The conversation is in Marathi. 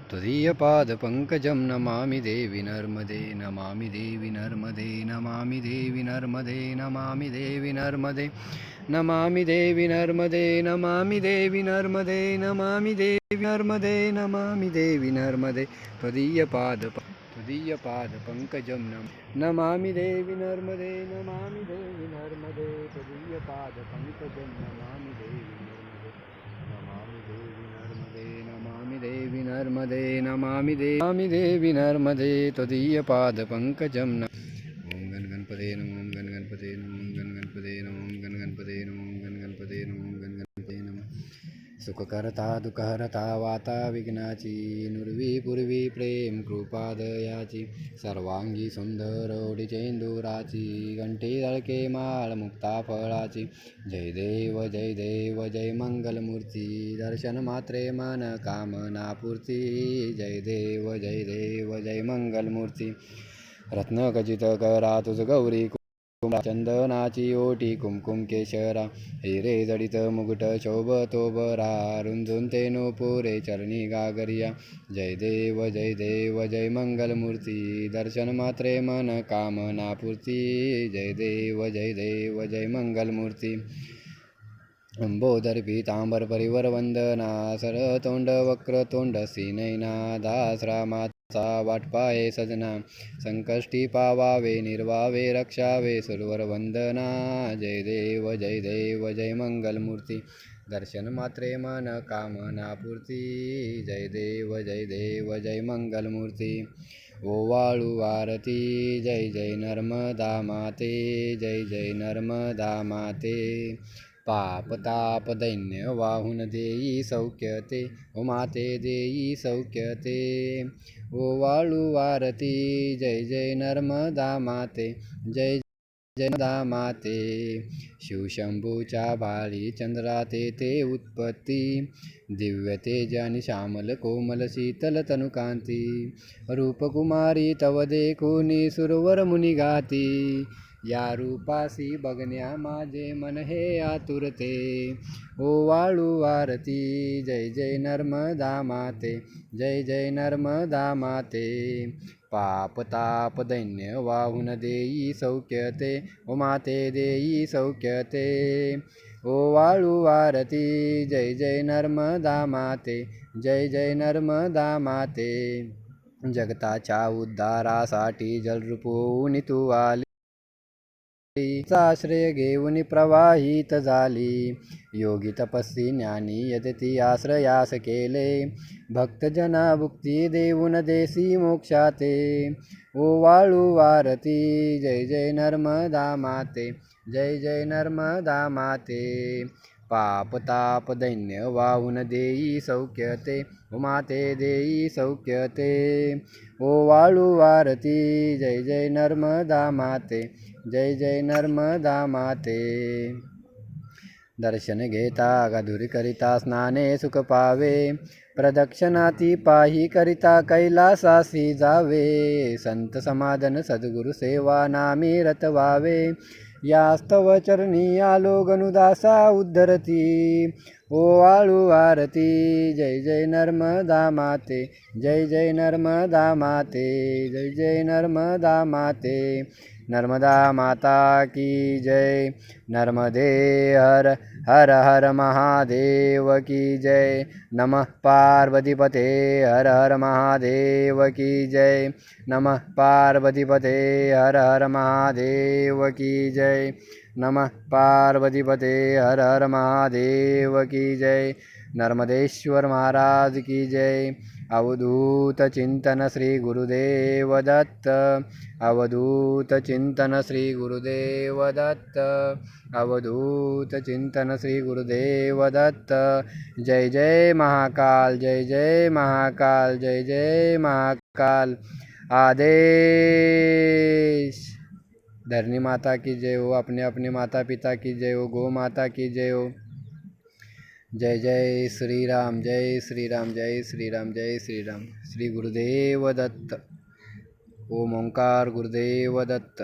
त्वदीयपादपङ्कजं नमामि देवि नर्मदे नमामि देवि नर्मदे नमामि देवि नर्मदे नमामि देवि नर्मदे नमामि देवि नर्मदे नमामि देवि नर्मदे नमामि देवि नर्मदे नमामि देवि नर्मदे त्वदीयपादपङ्कजं नमामि देवि नर्मदे नमामि देवि नर्मदे त्वदीयपादपङ्कजं नमामि देवि नमामि देवि नर्मदे नमामि देवि नर्मदे त्वदीयपादपङ्कजं ॐ गण गणपते नमो ॐ गण गणपते नमो ॐ गण गणपते नमो ॐ गण गणपते नमो ॐ गण गणपते नमो ॐ गण गणपते नमः सुखकर्ता दुःखहर्ता वाता विघ्नाची नुरवी पूर्वी प्रेम कृपादयाची सर्वांगी सुंदर ओढीचेंदुराची घंटी दळके माळ मुक्ता फळाची जय देव जय मंगलमूर्ती दर्शन मात्रे मन कामना पूर्ती जय देव जय मंगलमूर्ती रत्न खचित करा तुझ गौरी चंदनाची ओटी कुमकुम केशरा हिरे जडित मुकुट शोभतो बरा रुंजून ते नूपुरे चरणी गागरिया जय देव जय मंगलमूर्ती दर्शन मात्रे मन कामना पूर्ती जय देव जय मंगलमूर्ती अंबोदर पीतांबर परिवर वंदना सरतोंड वक्रतोंड सीनैना दासरामाचा वाटपाये सजना संकष्टी पावावे निर्वावे रक्षावे सुरवर वंदना जय देव जय मंगलमूर्ती दर्शन मात्रे मन कामना पूर्ती जय देव जय मंगलमूर्ती ओवाळू आरती जय नर्मदा माते जय नर्मदा माते पाप ताप दैन्य वाहून देई सौख्यते ओ माते देई सौख्यते ओवाळू आरती जय नर्मदा माते जय नर्मदा माते शिवशंभूच्या भाळी चंद्रा ते उत्पत्ती दिव्य तेज आणि श्यामल कोमल शीतल तनुकांती रूपकुमारी तव देखुनी सुरवर मुनी गाती या रूपासी बघण्या माझे मन हे आतुरते ओवाळू आरती जय नर्मदा माते जय नर्मदा माते पाप ताप दैन्य वाहून देई सौख्यते ओ माते देई सौख्यते ओवाळू आरती जय नर्मदा माते जय नर्मदा माते जगताच्या उद्धारासाठी जलरूपून तू आली आश्रय घेऊन प्रवाहित झाली योगी तपस्वी ज्ञानी यदती आश्रयास केले भक्तजना भुक्ती देऊन देसी मोक्षाते ओवाळू आरती जय नर्मदा माते जय नर्मदा माते पाप ताप दैन्य वाहून देई सौख्यते ओ माते देई सौख्यते ओवाळू आरती जय नर्मदा माते जय नर्मदा माते दर्शन घेता गाधुरी करिता स्नाने सुख पावे प्रदक्षिणाती पाही करिता कैलासासी जावे संत समाधन सद्गुरु सेवा नामी रत व्हावे यास्तव चरणी आलो गनुदासा उद्धरती ओवाळू आरती जय नर्मदा माते जय नर्मदा माते जय नर्मदा माते नर्मदा माता की जय नर्मदे हर हर हर महादेव की जय नमः पार्वतीपते हर हर महादेव की जय नमः पार्वतीपते हर हर महादेव की जय नमः पार्वतीपते हर हर महादेव की जय नर्मदेश्वर महाराज की जय अवधूत चिंतन श्री गुरुदेव दत्त अवधूत चिंतन श्री गुरुदेव दत्त अवधूत चिंतन श्री गुरुदेव दत्त जय महाकाल जय महाकाल जय महाकाल आदेश धरणी माता की जय हो अपने माता पिता की जय हो गौ माता की जय हो जय श्री राम जय श्री राम जय श्री राम जय श्री राम श्री गुरुदेव दत्त ओम ओंकार गुरुदेव दत्त।